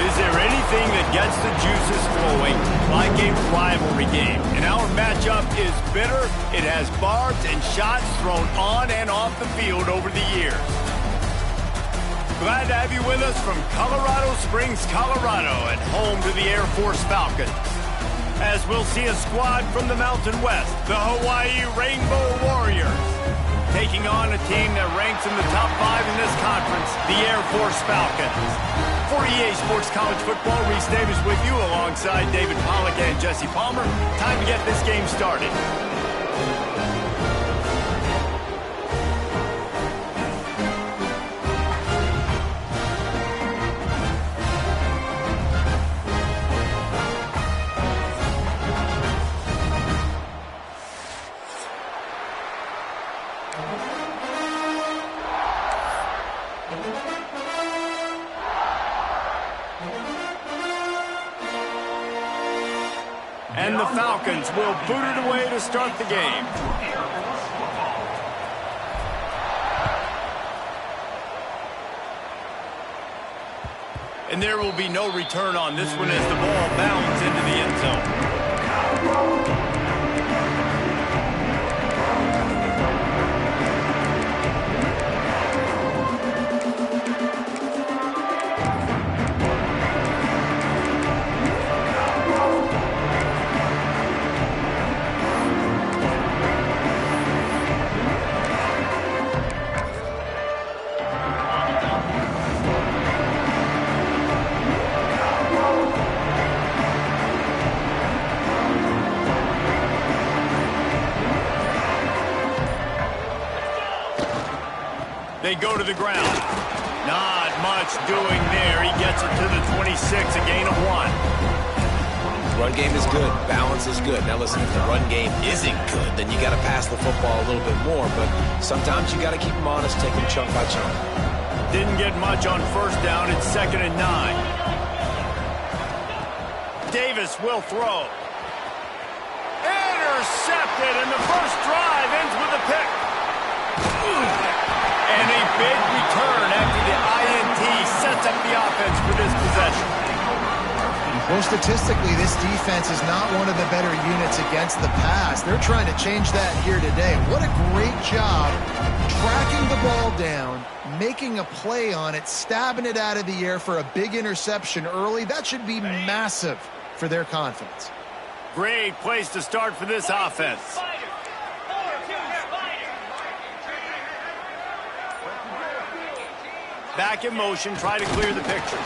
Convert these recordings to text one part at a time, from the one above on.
Is there anything that gets the juices flowing like a rivalry game? And our matchup is bitter. It has barbs and shots thrown on and off the field over the years. Glad to have you with us from Colorado Springs, Colorado, and home to the Air Force Falcons. As we'll see a squad from the Mountain West, the Hawaii Rainbow Warriors, taking on a team that ranks in the top 5 in this conference, the Air Force Falcons. For EA Sports College Football, Reese Davis with you alongside David Pollack and Jesse Palmer. Time to get this game started. And the Falcons will boot it away to start the game. And there will be no return on this one as the ball bounds into the end zone. They go to the ground. Not much doing there. He gets it to the 26, a gain of 1. Run game is good. Balance is good. Now listen, if the run game isn't good, then you got to pass the football a little bit more. But sometimes you got to keep them honest, take them chunk by chunk. Didn't get much on first down. It's 2nd and 9. Davis will throw. Intercepted, and the first drive ends with a pick. And a big return after the INT sets up the offense for this possession. Well, statistically, this defense is not one of the better units against the pass. They're trying to change that here today. What a great job tracking the ball down, making a play on it, stabbing it out of the air for a big interception early. That should be massive for their confidence. Great place to start for this offense. Back in motion, try to clear the picture.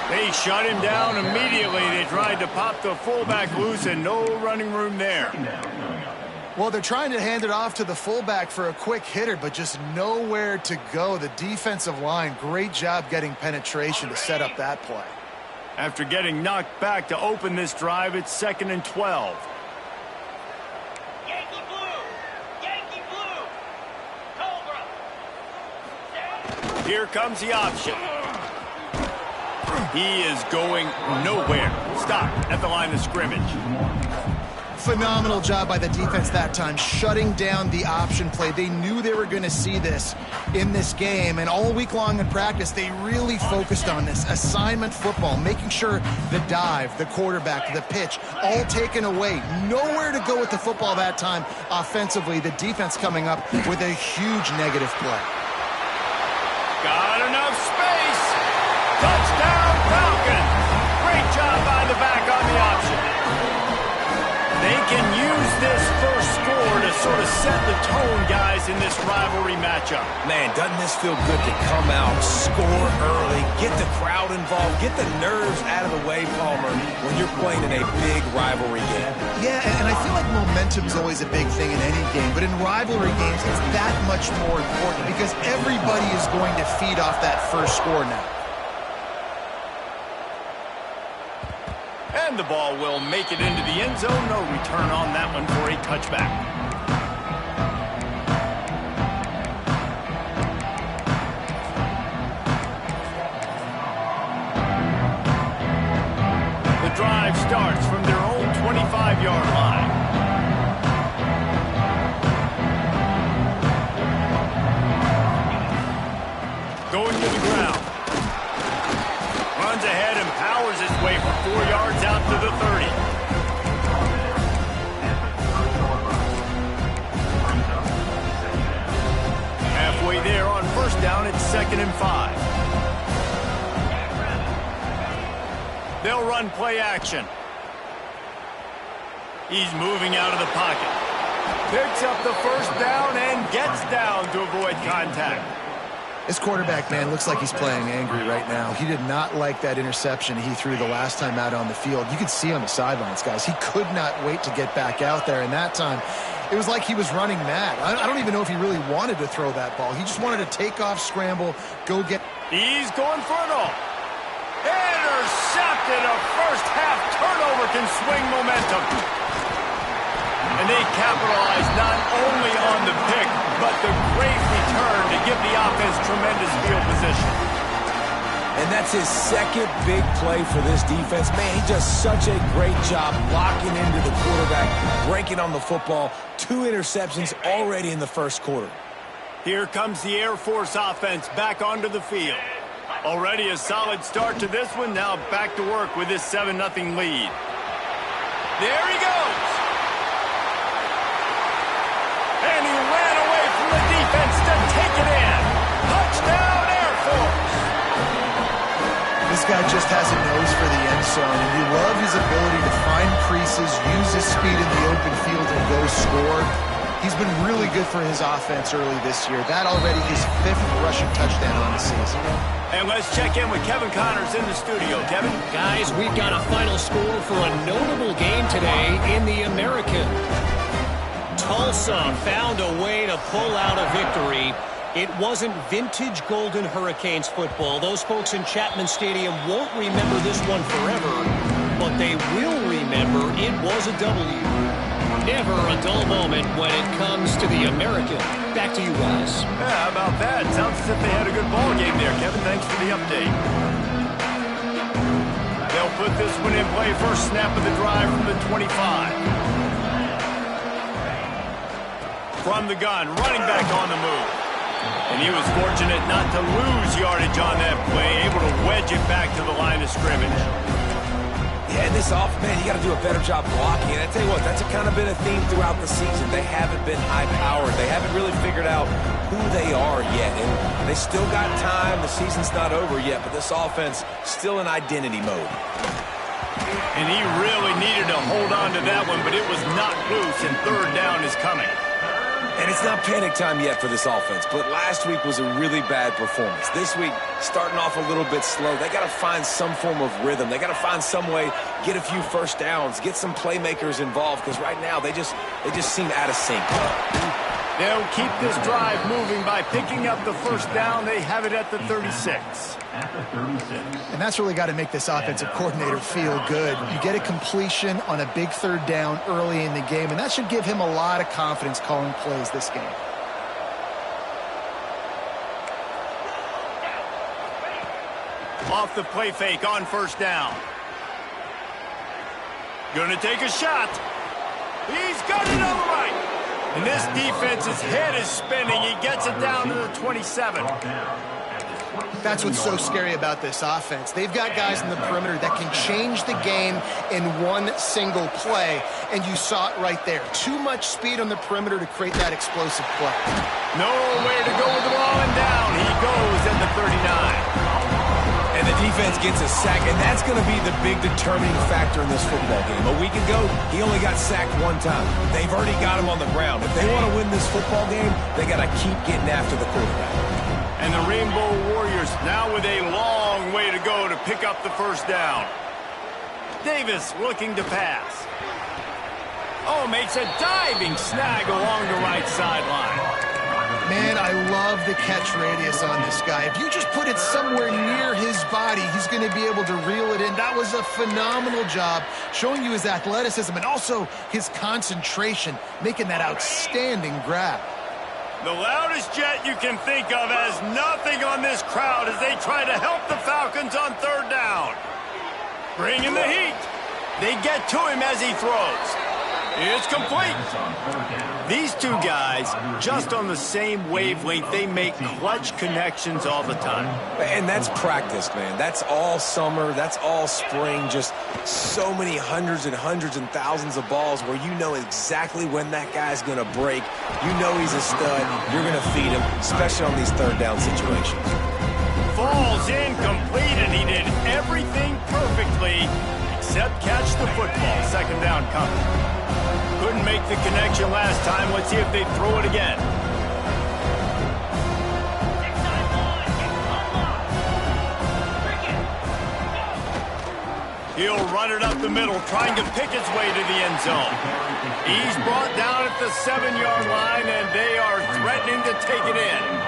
They shut him down immediately. They tried to pop the fullback loose and no running room there. Well, they're trying to hand it off to the fullback for a quick hitter, but just nowhere to go. The defensive line, great job getting penetration to set up that play. After getting knocked back to open this drive, it's 2nd and 12. Here comes the option. He is going nowhere. Stop at the line of scrimmage. Phenomenal job by the defense that time, shutting down the option play. They knew they were going to see this in this game, and all week long in practice, they really focused on this. Assignment football, making sure the dive, the quarterback, the pitch, all taken away. Nowhere to go with the football that time offensively. The defense coming up with a huge negative play. Got enough space. Touchdown, Falcons. Great job by the back on the option. They can use this first score to sort of set the tone, guys, in this rivalry matchup. Man, doesn't this feel good to come out, score early, get the crowd involved, get the nerves out of the way, Palmer, when you're playing in a big rivalry game? Yeah, and I feel like momentum is always a big thing in any game, but in rivalry games, it's that much more important because everybody is going to feed off that first score now. And the ball will make it into the end zone. No return on that one for a touchback. The drive starts from their own 25-yard line. Going to the ground. Runs ahead and powers the 30. Halfway there on first down, it's 2nd and 5. They'll run play action. He's moving out of the pocket. Picks up the first down and gets down to avoid contact. This quarterback, man, looks like he's playing angry right now. He did not like that interception he threw the last time out on the field. You could see on the sidelines, guys. He could not wait to get back out there, and that time it was like he was running mad. I don't even know if he really wanted to throw that ball. He just wanted to take off, scramble, go get... He's going for it all. Intercepted. A first-half turnover can swing momentum. And they capitalize not only on the pick, but the great return to give the offense tremendous field position. And that's his second big play for this defense. Man, he does such a great job locking into the quarterback, breaking on the football. 2 interceptions already in the first quarter. Here comes the Air Force offense back onto the field. Already a solid start to this one. Now back to work with this 7-0 lead. There he goes. And he ran away from the defense to take it in. Touchdown, Air Force. This guy just has a nose for the end zone, and you love his ability to find creases, use his speed in the open field, and go score. He's been really good for his offense early this year. That already his 5th rushing touchdown on the season. And let's check in with Kevin Connors in the studio. Kevin? Guys, we've got a final score for a notable game today in the American. Tulsa found a way to pull out a victory. It wasn't vintage Golden Hurricanes football. Those folks in Chapman Stadium won't remember this one forever, but they will remember it was a W. Never a dull moment when it comes to the American. Back to you guys. Yeah, how about that? Sounds as if they had a good ball game there, Kevin. Thanks for the update. They'll put this one in play. First snap of the drive from the 25. From the gun, running back on the move. And he was fortunate not to lose yardage on that play, able to wedge it back to the line of scrimmage. Yeah, and this off, man, you got to do a better job blocking. And I tell you what, that's kind of been a theme throughout the season. They haven't been high-powered. They haven't really figured out who they are yet. And they still got time. The season's not over yet, but this offense still in identity mode. And he really needed to hold on to that one, but it was knocked loose, and 3rd down is coming. And it's not panic time yet for this offense, but last week was a really bad performance. This week, starting off a little bit slow. They got to find some form of rhythm. They got to find some way, get a few first downs, get some playmakers involved, because right now they just seem out of sync. They'll keep this drive moving by picking up the first down. They have it at the 36. And that's really got to make this offensive coordinator feel good. You get a completion on a big 3rd down early in the game, and that should give him a lot of confidence calling plays this game. Off the play fake on first down. Gonna take a shot. He's got it on the right. And this defense's head is spinning. He gets it down to the 27. That's what's so scary about this offense. They've got guys in the perimeter that can change the game in one single play, and you saw it right there. Too much speed on the perimeter to create that explosive play. Nowhere to go with the ball, and down he goes at the 39. And the defense gets a sack, and that's going to be the big determining factor in this football game. A week ago, he only got sacked 1 time. They've already got him on the ground. If they want to win this football game, they got to keep getting after the quarterback. And the Rainbow Warriors now with a long way to go to pick up the first down. Davis looking to pass. Oh, makes a diving snag along the right sideline. Man, I love the catch radius on this guy. If you just put it somewhere near his body, he's going to be able to reel it in. That was a phenomenal job, showing you his athleticism and also his concentration, making that outstanding grab. The loudest jet you can think of has nothing on this crowd as they try to help the Falcons on 3rd down. Bringing the heat. They get to him as he throws. It's complete. These two guys, just on the same wavelength, they make clutch connections all the time. And that's practice, man. That's all summer. That's all spring. Just so many hundreds and thousands of balls where you know exactly when that guy's going to break. You know he's a stud. You're going to feed him, especially on these third down situations. Falls incomplete, and he did everything perfectly except catch the football. Second down coming. Couldn't make the connection last time. Let's see if they throw it again. He'll run it up the middle, trying to pick his way to the end zone. He's brought down at the 7-yard line, and they are threatening to take it in.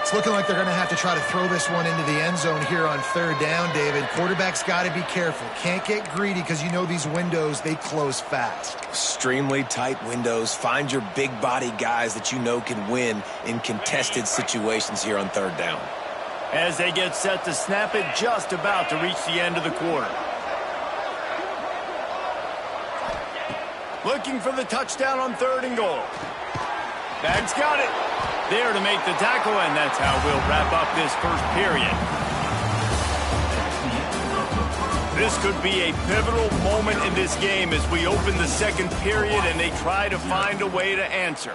It's looking like they're going to have to try to throw this one into the end zone here on third down, David. Quarterback's got to be careful. Can't get greedy because you know these windows, they close fast. Extremely tight windows. Find your big body guys that you know can win in contested situations here on third down. As they get set to snap it, just about to reach the end of the quarter. Looking for the touchdown on 3rd and goal. Bag's got it. There to make the tackle, and that's how we'll wrap up this first period. This could be a pivotal moment in this game as we open the second period and they try to find a way to answer.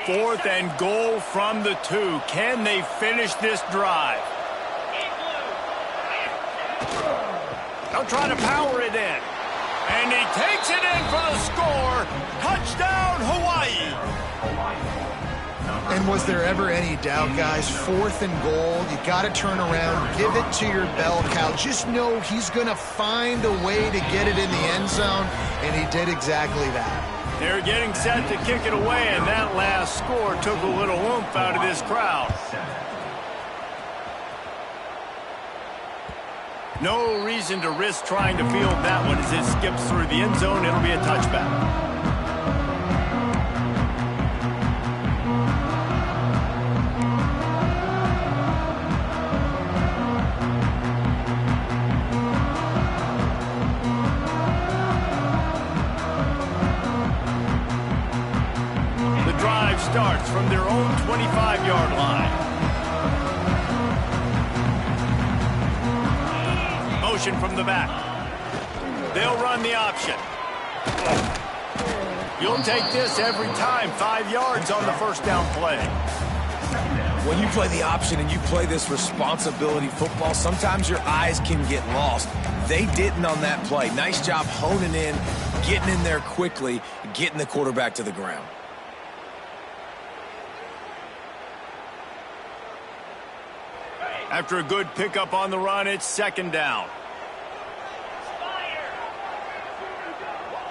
Fourth and goal from the 2. Can they finish this drive? They'll try to power it in. And he takes it in for the score. Touchdown, Hawaii. And was there ever any doubt, guys? 4th and goal. You got to turn around. Give it to your bell cow. Just know he's going to find a way to get it in the end zone. And he did exactly that. They're getting set to kick it away, and that last score took a little oomph out of this crowd. No reason to risk trying to field that one as it skips through the end zone. It'll be a touchback. Starts from their own 25-yard line. Motion from the back. They'll run the option. You'll take this every time. 5 yards on the first down play. When you play the option and you play this responsibility football, sometimes your eyes can get lost. They didn't on that play. Nice job honing in, getting in there quickly, getting the quarterback to the ground. After a good pickup on the run, it's 2nd down.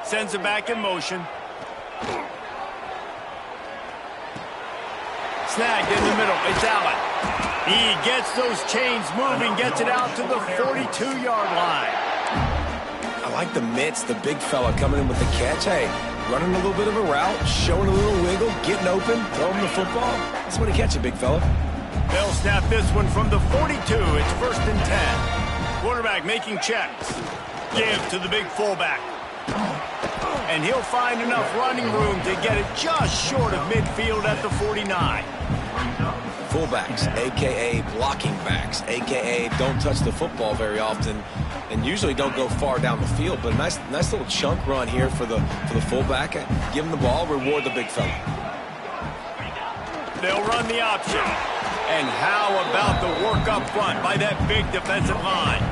Sends it back in motion. Snagged in the middle. It's Allen. He gets those chains moving, gets it out to the 42-yard line. I like the mitts, the big fella coming in with the catch. Hey, running a little bit of a route, showing a little wiggle, getting open, throwing the football. That's when he catch it, big fella. They'll snap this one from the 42. It's 1st and 10. Quarterback making checks. Give to the big fullback. And he'll find enough running room to get it just short of midfield at the 49. Fullbacks, a.k.a. blocking backs, a.k.a. don't touch the football very often and usually don't go far down the field. But a nice little chunk run here for the fullback. Give him the ball, reward the big fella. They'll run the option. And how about the work up front by that big defensive line?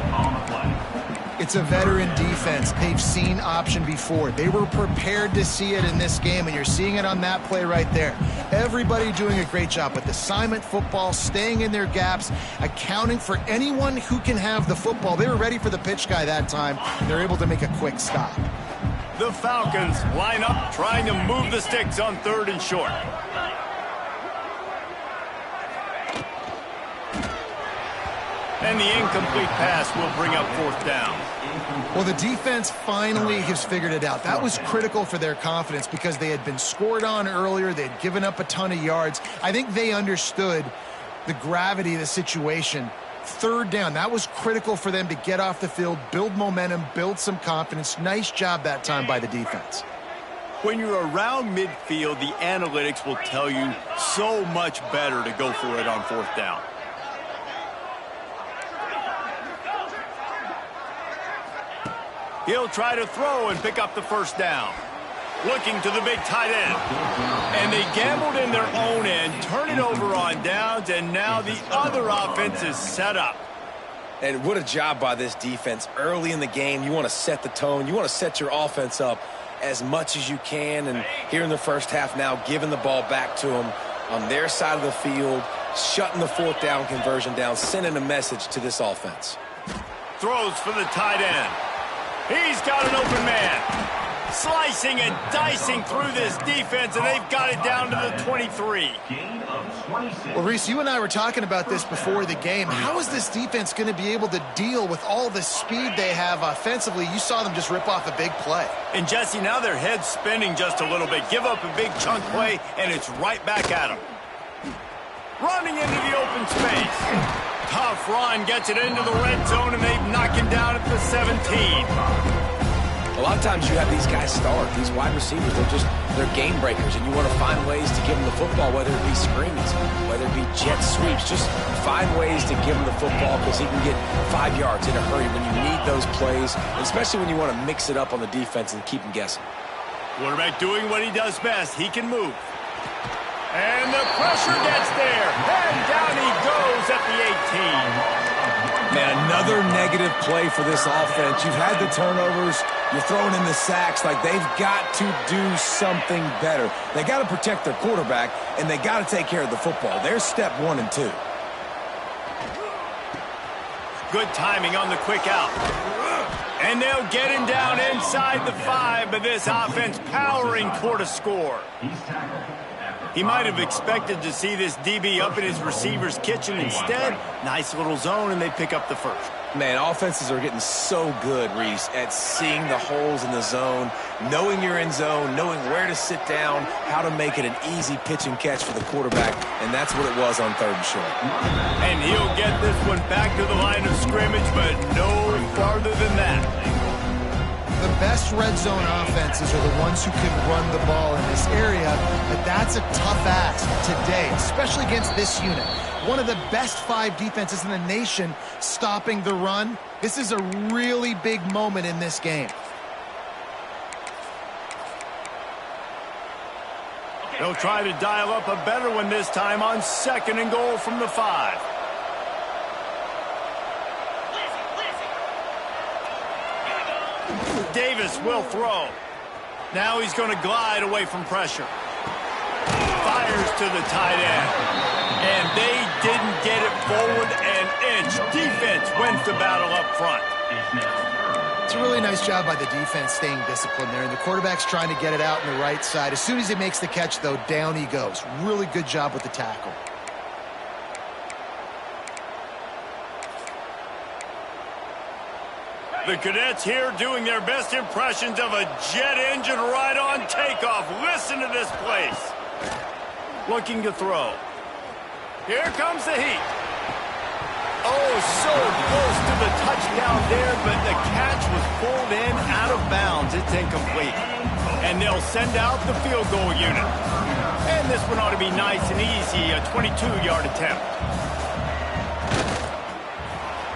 It's a veteran defense. They've seen option before. They were prepared to see it in this game, and you're seeing it on that play right there. Everybody doing a great job with assignment football, staying in their gaps, accounting for anyone who can have the football. They were ready for the pitch guy that time. They're able to make a quick stop. The Falcons line up, trying to move the sticks on 3rd and short. And the incomplete pass will bring up 4th down. Well, the defense finally has figured it out. That was critical for their confidence because they had been scored on earlier. They had given up a ton of yards. I think they understood the gravity of the situation. 3rd down, that was critical for them to get off the field, build momentum, build some confidence. Nice job that time by the defense. When you're around midfield, the analytics will tell you so much better to go for it on 4th down. He'll try to throw and pick up the 1st down. Looking to the big tight end. And they gambled in their own end, turn it over on downs, and now the other offense is set up. And what a job by this defense. Early in the game, you want to set the tone. You want to set your offense up as much as you can. And here in the first half now, giving the ball back to them on their side of the field, shutting the 4th down conversion down, sending a message to this offense. Throws for the tight end. He's got an open man. Slicing and dicing through this defense, and they've got it down to the 23. Well, Reese, you and I were talking about this before the game. How is this defense going to be able to deal with all the speed they have offensively? You saw them just rip off a big play. And, Jesse, now their head's spinning just a little bit. Give up a big chunk play, and it's right back at them. Running into the open space. Tough run, gets it into the red zone, and they knock him down at the 17. A lot of times you have these guys start, these wide receivers, they're game breakers, and you want to find ways to give them the football, whether it be screens, whether it be jet sweeps. Just find ways to give him the football because he can get 5 yards in a hurry when you need those plays, especially when you want to mix it up on the defense and keep them guessing. Quarterback doing what he does best. He can move. And the pressure gets there, and down he goes at the 18. Man, another negative play for this offense. You've had the turnovers. You're throwing in the sacks. Like, they've got to do something better. They got to protect their quarterback, and they got to take care of the football. There's step 1 and 2. Good timing on the quick out. And they'll get him down inside the 5, but this offense powering toward a score. He might have expected to see this DB up in his receiver's kitchen. Instead, nice little zone, and they pick up the 1st. Man, offenses are getting so good, Reese, at seeing the holes in the zone, knowing you're in zone, knowing where to sit down, how to make it an easy pitch and catch for the quarterback, and that's what it was on 3rd and short. And he'll get this one back to the line of scrimmage, but no farther than that. The best red zone offenses are the ones who can run the ball in this area, but that's a tough ask today, especially against this unit. One of the best 5 defenses in the nation stopping the run. This is a really big moment in this game. They'll try to dial up a better one this time on 2nd and goal from the 5. Davis will throw. Now he's going to glide away from pressure. Fires to the tight end. And they didn't get it forward an inch. Defense wins the battle up front. It's a really nice job by the defense staying disciplined there. And the quarterback's trying to get it out on the right side. As soon as he makes the catch, though, down he goes. Really good job with the tackle. The Cadets here doing their best impressions of a jet engine right on takeoff. Listen to this place. Looking to throw. Here comes the heat. Oh, so close to the touchdown there, but the catch was pulled in out of bounds. It's incomplete. And they'll send out the field goal unit. And this one ought to be nice and easy, a 22-yard attempt.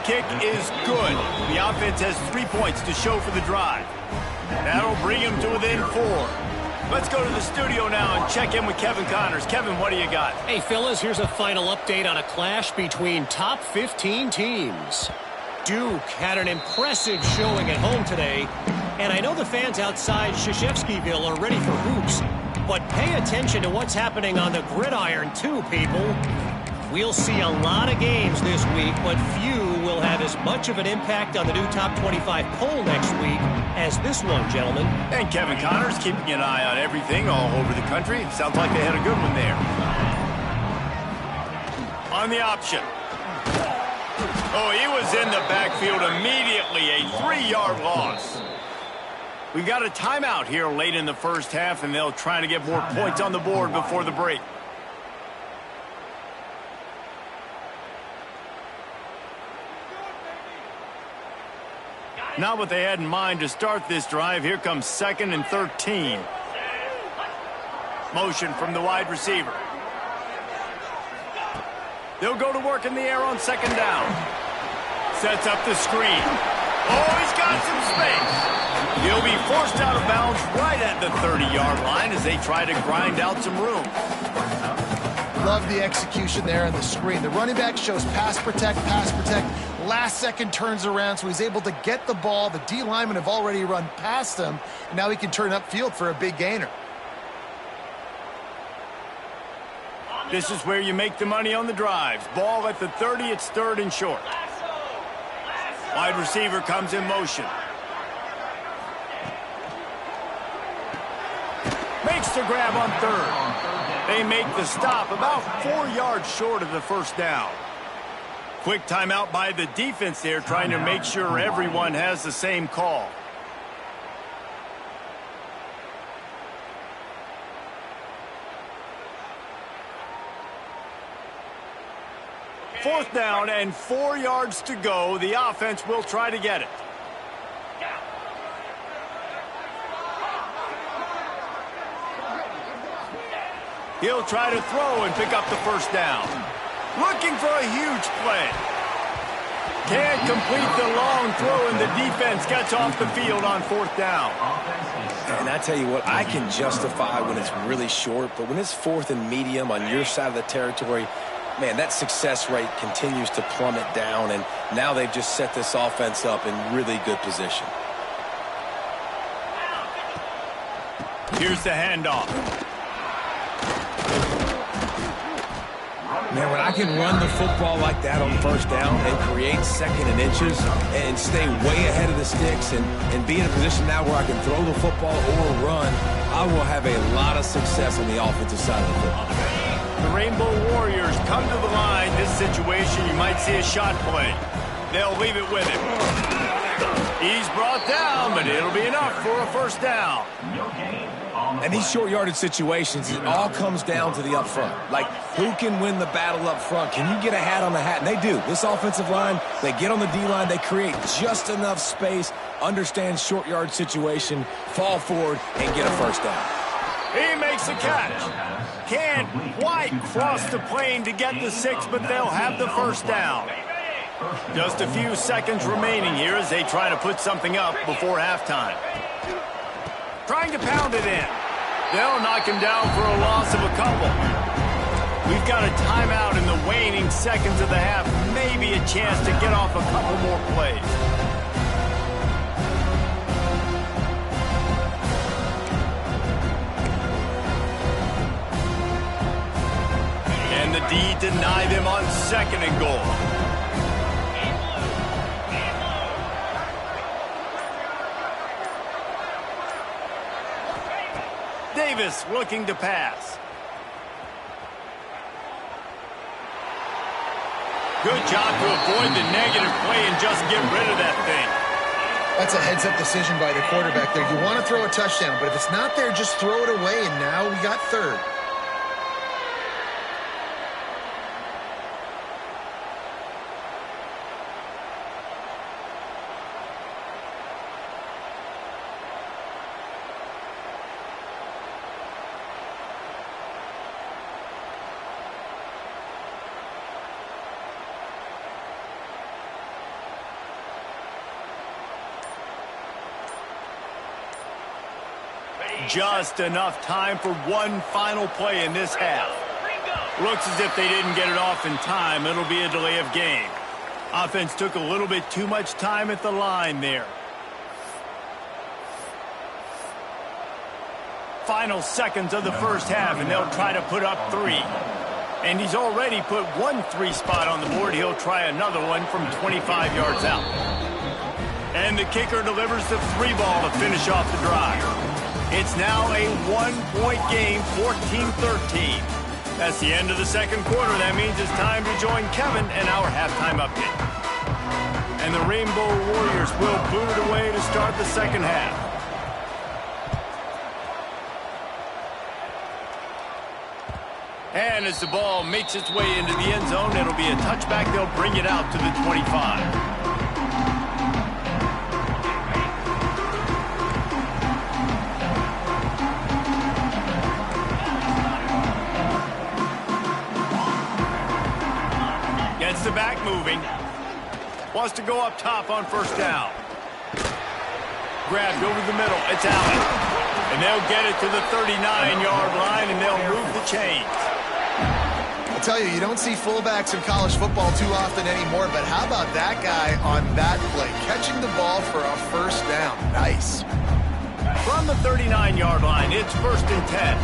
Kick is good. The offense has 3 points to show for the drive. That'll bring him to within 4. Let's go to the studio now and check in with Kevin Connors. Kevin, what do you got? Hey, fellas, here's a final update on a clash between top 15 teams. Duke had an impressive showing at home today, and I know the fans outside Krzyzewskiville are ready for hoops, but pay attention to what's happening on the gridiron too, people. We'll see a lot of games this week, but few will have as much of an impact on the new top 25 poll next week as this one, gentlemen. And Kevin Connors keeping an eye on everything all over the country. Sounds like they had a good one there. On the option. Oh, he was in the backfield immediately, a 3-yard loss. We got a timeout here late in the first half, and they'll try to get more points on the board before the break. Not what they had in mind to start this drive. Here comes 2nd and 13. Motion from the wide receiver. They'll go to work in the air on 2nd down. Sets up the screen. Oh, he's got some space. He'll be forced out of bounds right at the 30-yard line as they try to grind out some room. Love the execution there on the screen. The running back shows pass protect. Last second turns around, so he's able to get the ball. The D linemen have already run past him, and now he can turn upfield for a big gainer. This is where you make the money on the drives. Ball at the 30, it's 3rd and short. Wide receiver comes in motion. Makes the grab on 3rd. They make the stop about 4 yards short of the first down. Quick timeout by the defense there, trying to make sure everyone has the same call. Fourth down and 4 yards to go. The offense will try to get it. He'll try to throw and pick up the first down. Looking for a huge play. Can't complete the long throw, and the defense gets off the field on 4th down. And I tell you what, I can justify when it's really short, but when it's 4th and medium on your side of the territory, man, that success rate continues to plummet down, and now they've just set this offense up in really good position. Here's the handoff. Man, when I can run the football like that on 1st down and create 2nd and inches and stay way ahead of the sticks and be in a position now where I can throw the football or run, I will have a lot of success on the offensive side of the football. The Rainbow Warriors come to the line. This situation, you might see a shot play. They'll leave it with him. He's brought down, but it'll be enough for a first down. And these short yardage situations, it all comes down to the up front. Like, who can win the battle up front? Can you get a hat on the hat? And they do. This offensive line, they get on the D-line, they create just enough space, understand short yard situation, fall forward, and get a first down. He makes a catch. Can't quite cross the plane to get the 6, but they'll have the first down. Just a few seconds remaining here as they try to put something up before halftime. Trying to pound it in. They'll knock him down for a loss of a couple. We've got a timeout in the waning seconds of the half. Maybe a chance to get off a couple more plays. And the D deny them on 2nd and goal. Davis looking to pass. Good job to avoid the negative play and just get rid of that thing. That's a heads-up decision by the quarterback there. You want to throw a touchdown, but if it's not there, just throw it away, and now we got 3rd. Just enough time for one final play in this half. Looks as if they didn't get it off in time. It'll be a delay of game. Offense took a little bit too much time at the line there. Final seconds of the first half, and they'll try to put up 3. And he's already put 1 3 spot on the board. He'll try another one from 25 yards out. And the kicker delivers the 3 ball to finish off the drive. It's now a 1-point game, 14-13. That's the end of the second quarter. That means it's time to join Kevin and our halftime update. And the Rainbow Warriors will boot it away to start the second half. And as the ball makes its way into the end zone, it'll be a touchback. They'll bring it out to the 25. Gets the back moving. Wants to go up top on first down. Grabbed over the middle. It's Allen. And they'll get it to the 39-yard line, and they'll move the chains. I'll tell you don't see fullbacks in college football too often anymore, but how about that guy on that play? Catching the ball for a first down. Nice. From the 39-yard line, it's 1st and 10.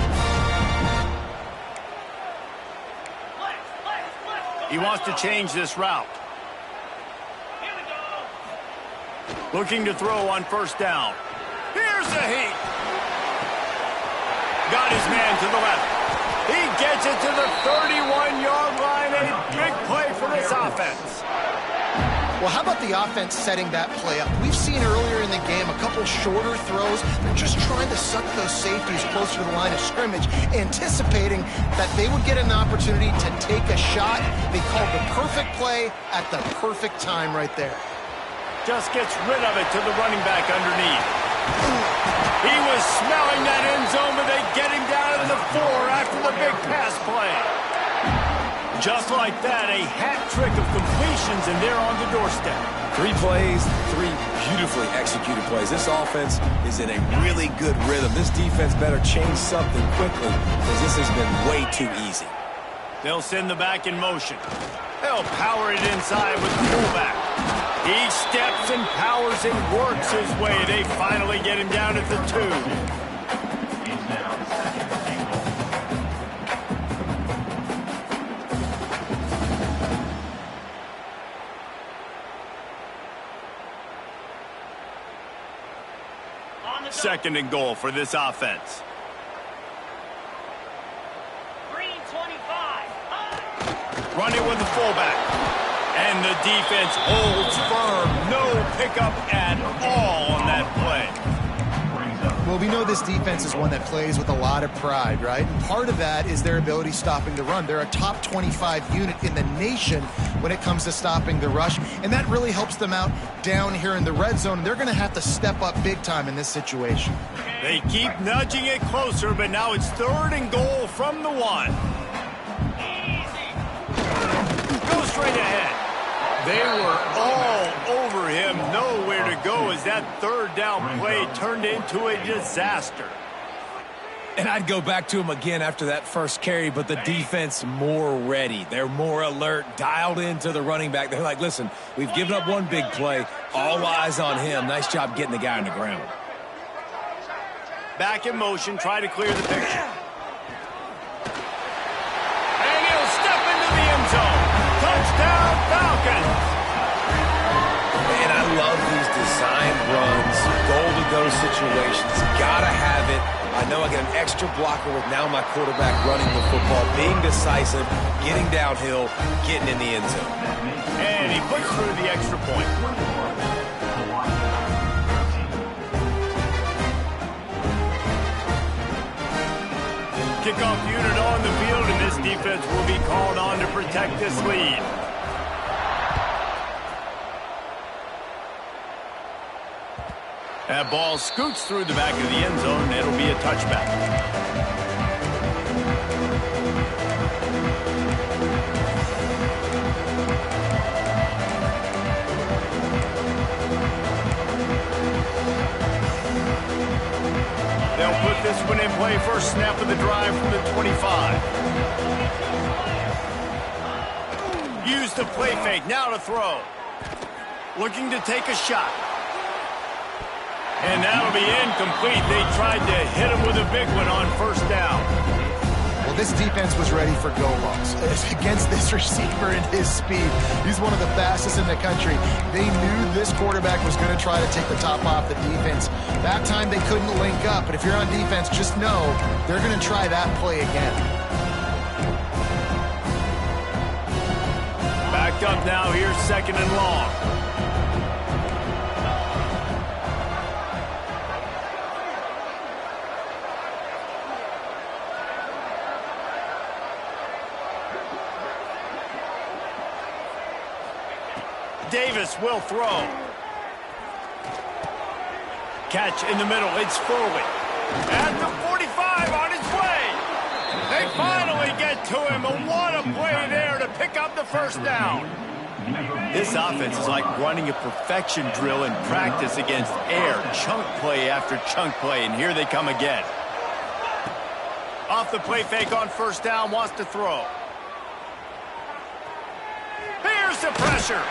He wants to change this route. Looking to throw on first down. Here's a heat. Got his man to the left. He gets it to the 31-yard line. A big play for this offense. Well, how about the offense setting that play up? We've seen earlier in the game a couple shorter throws. They're just trying to suck those safeties closer to the line of scrimmage, anticipating that they would get an opportunity to take a shot. They called the perfect play at the perfect time right there. Just gets rid of it to the running back underneath. He was smelling that end zone, but they get him down to the 4 after the big pass play. Just like that, a hat trick of completions, and they're on the doorstep. 3 plays, 3 beautifully executed plays. This offense is in a really good rhythm. This defense better change something quickly because this has been way too easy. They'll send the back in motion. They'll power it inside with the fullback. He steps and powers and works his way. They finally get him down at the 2. Second and goal for this offense. Green 25. Running with the fullback. And the defense holds firm. No pickup at all on that play. Well, we know this defense is one that plays with a lot of pride, right? And part of that is their ability stopping the run. They're a top 25 unit in the nation when it comes to stopping the rush, and that really helps them out down here in the red zone. They're going to have to step up big time in this situation. They keep nudging it closer, but now it's 3rd and goal from the 1. Go straight ahead. They were all over him, nowhere to go as that 3rd down play turned into a disaster. And I'd go back to him again after that first carry, but the defense more ready. They're more alert, dialed into the running back. They're like, listen, we've given up one big play. All eyes on him. Nice job getting the guy on the ground. Back in motion, try to clear the picture. And he'll step into the end zone. Touchdown, Falcons! And I love these design runs, goal-to-go situations. Gotta have it. I know I get an extra blocker with now my quarterback running the football, being decisive, getting downhill, getting in the end zone. And he puts through the extra point. Kickoff unit on the field, and this defense will be called on to protect this lead. That ball scoots through the back of the end zone, and it'll be a touchback. They'll put this one in play first snap of the drive from the 25. Use the play fake, now to throw. Looking to take a shot. And that'll be incomplete. They tried to hit him with a big one on first down. Well, this defense was ready for go-longs against this receiver and his speed. He's one of the fastest in the country. They knew this quarterback was going to try to take the top off the defense. That time they couldn't link up, but if you're on defense, just know they're going to try that play again. Backed up now, here's 2nd and long. Davis will throw. Catch in the middle. It's Foley. At the 45 on his way. They finally get to him. And what a play there to pick up the first down. This offense is like running a perfection drill in practice against air. Chunk play after chunk play. And here they come again. Off the play fake on first down. Wants to throw. Here's the pressure.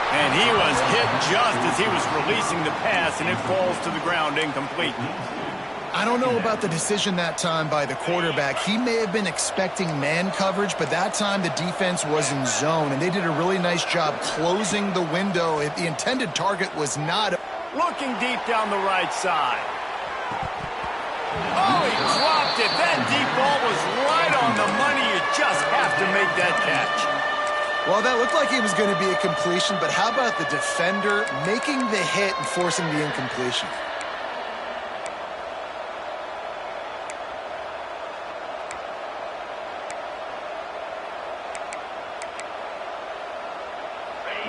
And he was hit just as he was releasing the pass, and it falls to the ground incomplete. I don't know about the decision that time by the quarterback. He may have been expecting man coverage, but that time the defense was in zone, and they did a really nice job closing the window. The intended target was not. Looking deep down the right side. Oh, he dropped it. That deep ball was right on the money. You just have to make that catch. Well, that looked like it was going to be a completion, but how about the defender making the hit and forcing the incompletion?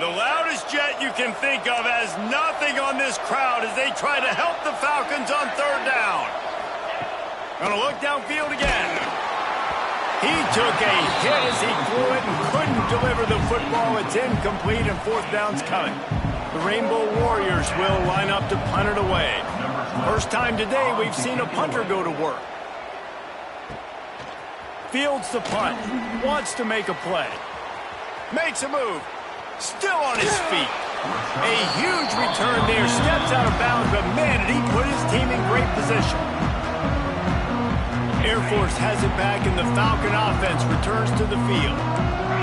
The loudest jet you can think of has nothing on this crowd as they try to help the Falcons on third down. Gonna look downfield again. He took a hit as he threw it and couldn't deliver the football. It's incomplete and fourth down's coming. The Rainbow Warriors will line up to punt it away. First time today we've seen a punter go to work. Fields the punt. Wants to make a play. Makes a move. Still on his feet. A huge return there. Steps out of bounds, but man, did he put his team in great position. Air Force has it back, and the Falcon offense returns to the field.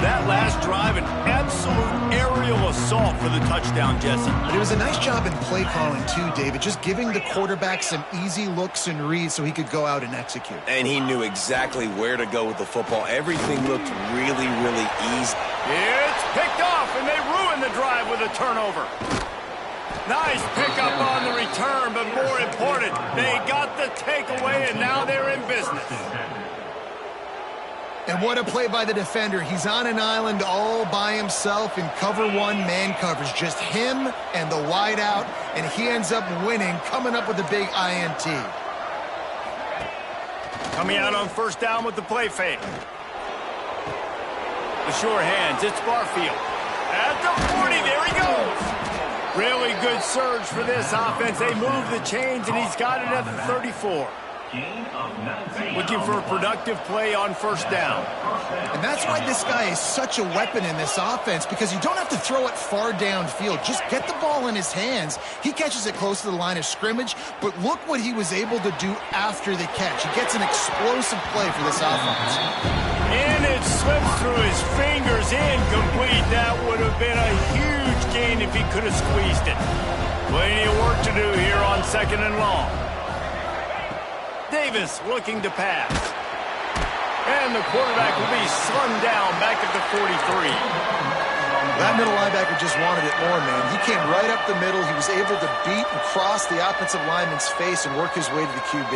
That last drive, an absolute aerial assault for the touchdown, Jesse. But it was a nice job in play calling, too, David, just giving the quarterback some easy looks and reads so he could go out and execute. And he knew exactly where to go with the football. Everything looked really, really easy. It's picked off, and they ruin the drive with a turnover. Nice pickup on the return, but more important, they got the takeaway, and now they're in business. And what a play by the defender. He's on an island all by himself in cover one man coverage. Just him and the wideout, and he ends up winning, coming up with a big INT. Coming out on first down with the play fake. The sure hands, it's Barfield. At the 40, there he goes. Really good surge for this offense. They move the chains, and he's got it at the 34. Looking for a productive play on first down. And that's why this guy is such a weapon in this offense, because you don't have to throw it far downfield. Just get the ball in his hands. He catches it close to the line of scrimmage, but look what he was able to do after the catch. He gets an explosive play for this offense. And it slips through his fingers, incomplete. That would have been a huge gain if he could have squeezed it. Plenty of work to do here on second and long. Davis looking to pass. And the quarterback will be slung down back at the 43. That middle linebacker just wanted it more, man. He came right up the middle. He was able to beat and cross the offensive lineman's face and work his way to the QB.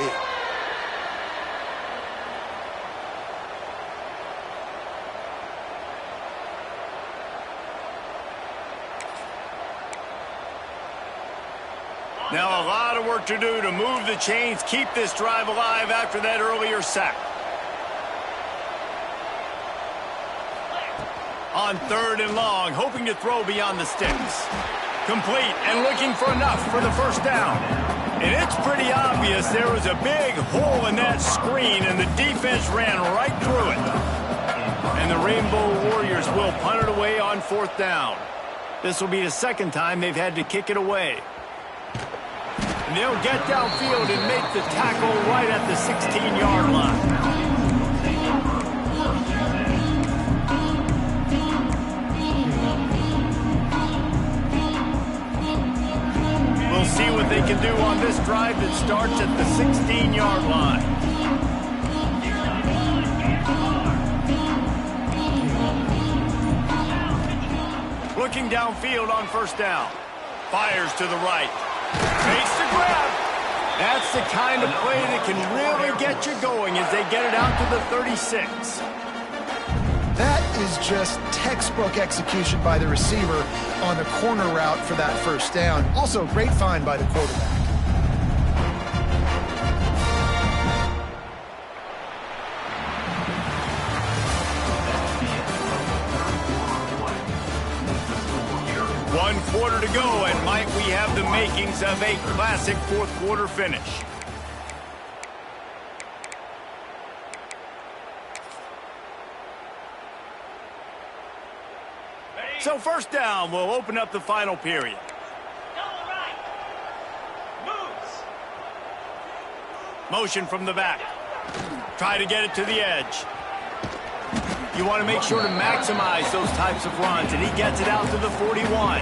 Now a lot of work to do to move the chains, keep this drive alive after that earlier sack. On third and long, hoping to throw beyond the sticks. Complete and looking for enough for the first down. And it's pretty obvious there was a big hole in that screen, and the defense ran right through it. And the Rainbow Warriors will punt it away on fourth down. This will be the second time they've had to kick it away. And they'll get downfield and make the tackle right at the 16-yard line. We'll see what they can do on this drive that starts at the 16-yard line. Looking downfield on first down. Fires to the right. Makes the grab. That's the kind of play that can really get you going as they get it out to the 36. That is just textbook execution by the receiver on the corner route for that first down. Also, great find by the quarterback. One quarter to go, and might we have the makings of a classic fourth quarter finish. So first down will open up the final period. Motion from the back. Try to get it to the edge. You want to make sure to maximize those types of runs, and he gets it out to the 41.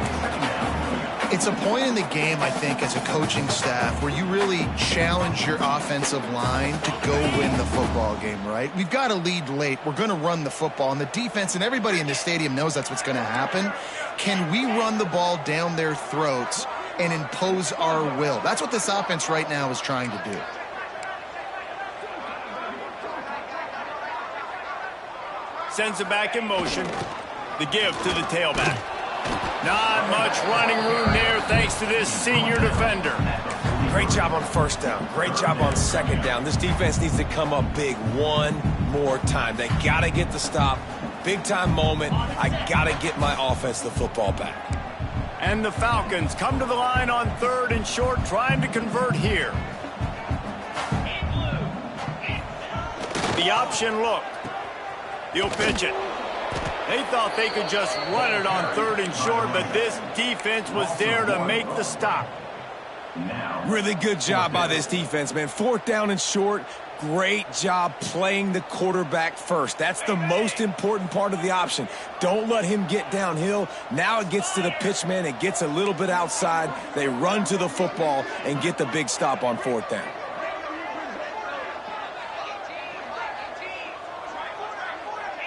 It's a point in the game, I think, as a coaching staff where you really challenge your offensive line to go win the football game, right? We've got to lead late. We're going to run the football, and the defense and everybody in the stadium knows that's what's going to happen. Can we run the ball down their throats and impose our will? That's what this offense right now is trying to do. Sends it back in motion. The give to the tailback. Not much running room there thanks to this senior defender. Great job on first down. Great job on second down. This defense needs to come up big one more time. They got to get the stop. Big time moment. I got to get my offense the football back. And the Falcons come to the line on third and short, trying to convert here. The option look. He'll pitch it. They thought they could just run it on third and short, but this defense was there to make the stop. Really good job by this defense, man. Fourth down and short. Great job playing the quarterback first. That's the most important part of the option. Don't let him get downhill. Now it gets to the pitch man. It gets a little bit outside. They run to the football and get the big stop on fourth down.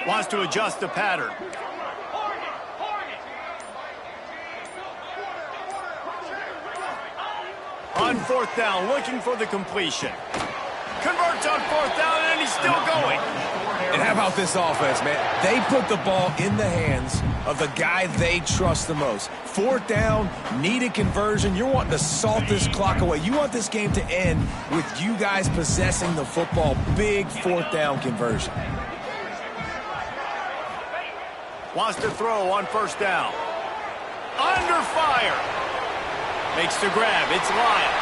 Wants to adjust the pattern. On fourth down, looking for the completion. Converts on fourth down, and he's still going. And how about this offense, man? They put the ball in the hands of the guy they trust the most. Fourth down, need a conversion. You're wanting to salt this clock away. You want this game to end with you guys possessing the football. Big fourth down conversion. Wants to throw on first down. Under fire. Makes the grab. It's Lyon.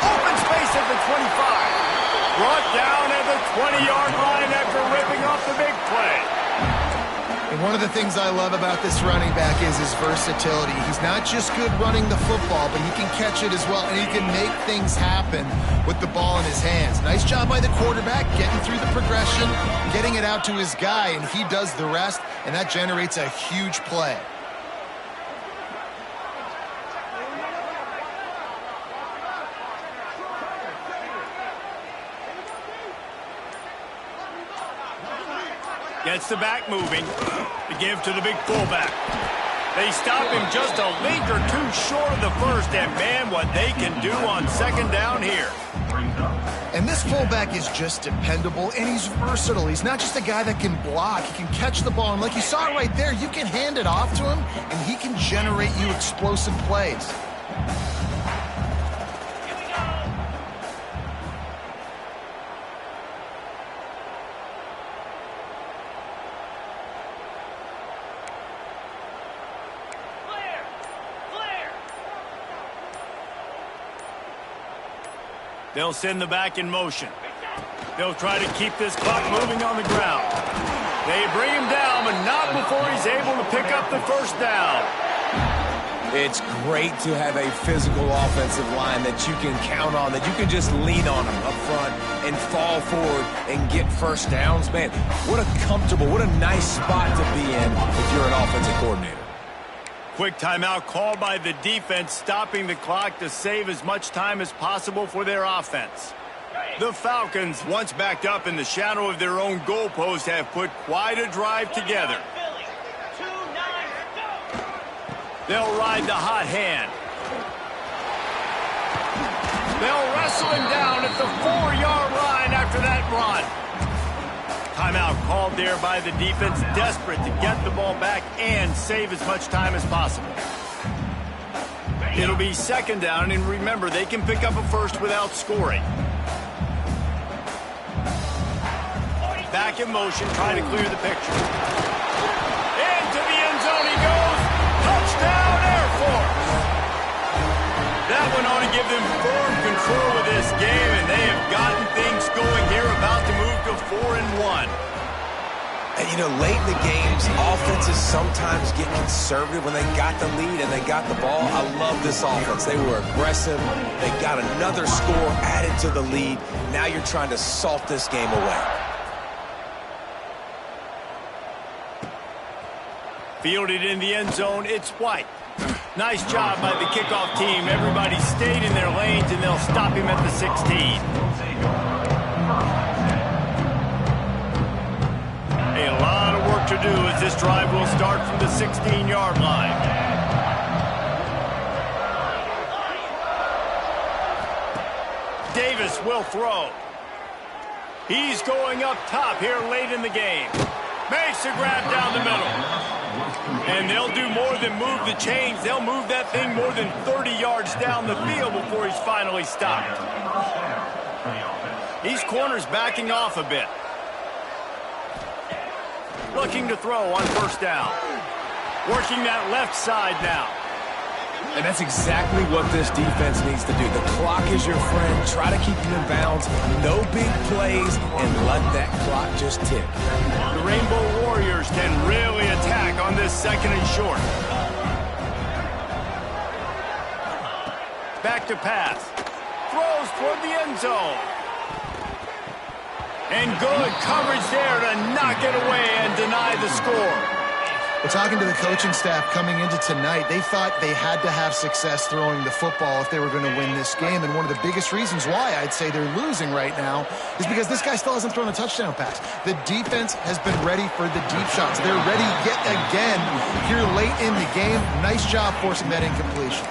Open space at the 25. Brought down at the 20-yard line after ripping off the big play. And one of the things I love about this running back is his versatility. He's not just good running the football, but he can catch it as well, and he can make things happen with the ball in his hands. Nice job by the quarterback, getting through the progression, getting it out to his guy, and he does the rest, and that generates a huge play. Gets the back moving. To give to the big fullback. They stop him just a link or two short of the first, and man, what they can do on second down here. And this fullback is just dependable, and he's versatile. He's not just a guy that can block. He can catch the ball, and like you saw right there, you can hand it off to him, and he can generate you explosive plays. They'll send the back in motion. They'll try to keep this clock moving on the ground. They bring him down, but not before he's able to pick up the first down. It's great to have a physical offensive line that you can count on, that you can just lean on them up front and fall forward and get first downs. Man, what a comfortable, what a nice spot to be in if you're an offensive coordinator. Quick timeout called by the defense, stopping the clock to save as much time as possible for their offense. The Falcons, once backed up in the shadow of their own goalpost, have put quite a drive together. They'll ride the hot hand. They'll wrestle him down at the 4-yard line after that run. Timeout called there by the defense, desperate to get the ball back and save as much time as possible. It'll be second down, and remember, they can pick up a first without scoring. Back in motion, trying to clear the picture. Into the end zone he goes. Touchdown, Air Force. That one ought to give them firm control of this game, and they have gotten things going here, about to move to 4-1. And, you know, late in the games, offenses sometimes get conservative when they got the lead and they got the ball. I love this offense. They were aggressive. They got another score added to the lead. Now you're trying to salt this game away. Fielded in the end zone, it's White. Nice job by the kickoff team. Everybody stayed in their lanes, and they'll stop him at the 16. A lot of work to do as this drive will start from the 16-yard line. Davis will throw. He's going up top here late in the game. Makes a grab down the middle. And they'll do more than move the chains. They'll move that thing more than 30 yards down the field before he's finally stopped. These corners backing off a bit. Looking to throw on first down. Working that left side now. And that's exactly what this defense needs to do. The clock is your friend. Try to keep them in bounds. No big plays, and let that clock just tick. The Rainbow Warriors can really attack on this second and short. Back to pass. Throws toward the end zone. And good coverage there to knock it away and deny the score. Well, talking to the coaching staff coming into tonight, they thought they had to have success throwing the football if they were going to win this game. And one of the biggest reasons why I'd say they're losing right now is because this guy still hasn't thrown a touchdown pass. The defense has been ready for the deep shots. They're ready yet again here late in the game. Nice job forcing that incompletion.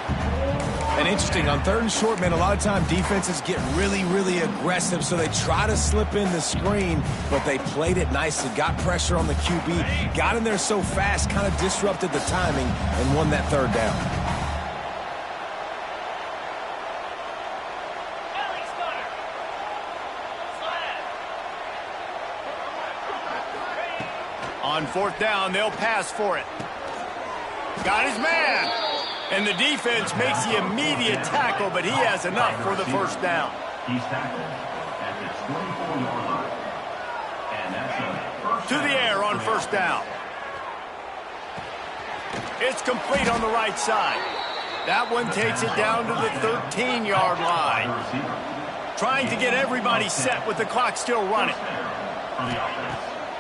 And interesting, on third and short, man, a lot of time defenses get really, really aggressive, so they try to slip in the screen, but they played it nicely, got pressure on the QB, got in there so fast, kind of disrupted the timing, and won that third down. On fourth down, they'll pass for it. Got his man. And the defense makes the immediate tackle, but he has enough for the first down. He's tackled at the 24-yard line. And that's a first to the air on first down. It's complete on the right side. That one takes it down to the 13-yard line. Trying to get everybody set with the clock still running.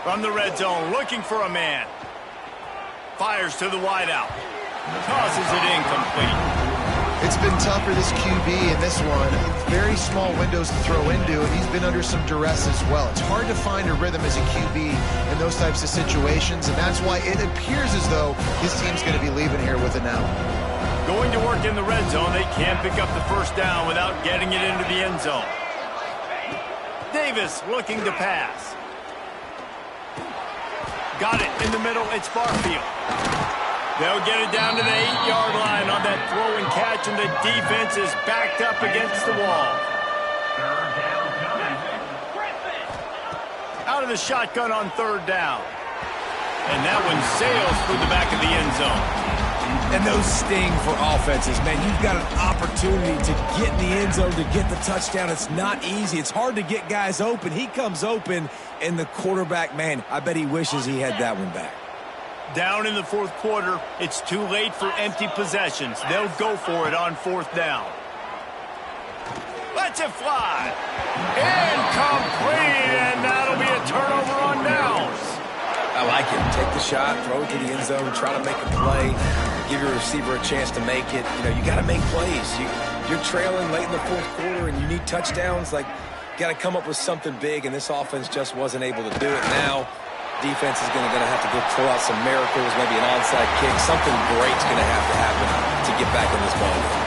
From the red zone, looking for a man. Fires to the wideout. Tosses it incomplete. It's been tough for this QB in this one. Very small windows to throw into, and he's been under some duress as well. It's hard to find a rhythm as a QB in those types of situations, and that's why it appears as though his team's going to be leaving here with an out. Going to work in the red zone, they can't pick up the first down without getting it into the end zone. Davis looking to pass. Got it in the middle, it's Barfield. They'll get it down to the 8-yard line on that throw and catch, and the defense is backed up against the wall. Out of the shotgun on third down. And that one sails through the back of the end zone. And those sting for offenses, man. You've got an opportunity to get in the end zone, to get the touchdown. It's not easy. It's hard to get guys open. He comes open, and the quarterback, man, I bet he wishes he had that one back. Down in the fourth quarter, it's too late for empty possessions. They'll go for it on fourth down. Lets it fly. Incomplete, and that'll be a turnover on downs. I like it. Take the shot, throw it to the end zone, try to make a play, give your receiver a chance to make it. You know, you got to make plays. You're trailing late in the fourth quarter, and you need touchdowns. Like, you got to come up with something big, and this offense just wasn't able to do it. Now, defense is going to have to go pull out some miracles, maybe an onside kick. Something great's going to happen to get back in this ball game.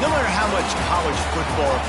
No matter how much college football